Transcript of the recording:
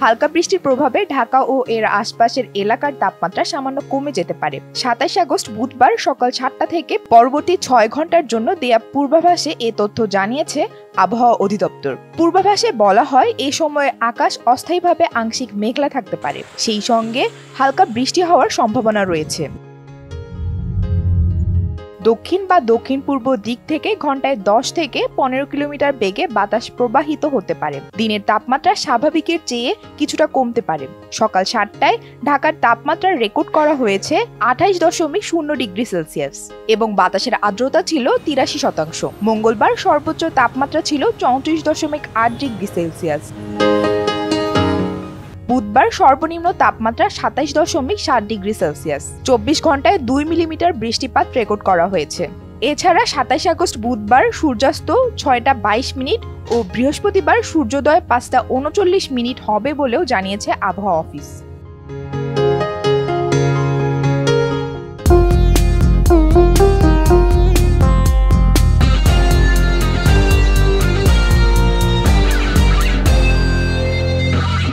হালকা বৃষ্টির প্রভাবে ঢাকা ও এর আশপাশের এলাকার তাপমাত্রা সামান্য কমে যেতে পারে। ২৭ আগস্ট বুধবার সকাল ৭টা থেকে পরবর্তী ৬ ঘন্টার জন্য দেয়া পূর্বাভাসে এ তথ্য জানিয়েছে আবহাওয়া অধিদপ্তর। পূর্বাভাসে বলা হয় এই সময়ে আকাশ অস্থায়ীভাবে আংশিক মেঘলা থাকতে পারে, সেই সঙ্গে হালকা বৃষ্টি হওয়ার সম্ভাবনা রয়েছে। দক্ষিণ বা দক্ষিণ পূর্ব দিক থেকে ঘন্টায় ১০ থেকে ১৫ কিলোমিটার বেগে বাতাস প্রবাহিত হতে পারে। দিনের তাপমাত্রা স্বাভাবিকের চেয়ে কিছুটা কমতে পারে। সকাল ৭টায় ঢাকার তাপমাত্রা রেকর্ড করা হয়েছে ২৮.০ ডিগ্রি সেলসিয়াস এবং বাতাসের আর্দ্রতা ছিল ৮৩%। মঙ্গলবার সর্বোচ্চ তাপমাত্রা ছিল ৩৪.৮ ডিগ্রি সেলসিয়াস। বুধবার সর্বনিম্ন তাপমাত্রা ২৭.৭ ডিগ্রি সেলসিয়াস। ২৪ ঘন্টায় ২ মিলিমিটার বৃষ্টিপাত রেকর্ড করা হয়েছে। এছাড়া ২৭ আগস্ট বুধবার সূর্যাস্ত ৬টা ২২ মিনিট ও বৃহস্পতিবার সূর্যোদয় ৫টা ৩৯ মিনিট হবে বলেও জানিয়েছে আবহাওয়া অফিস।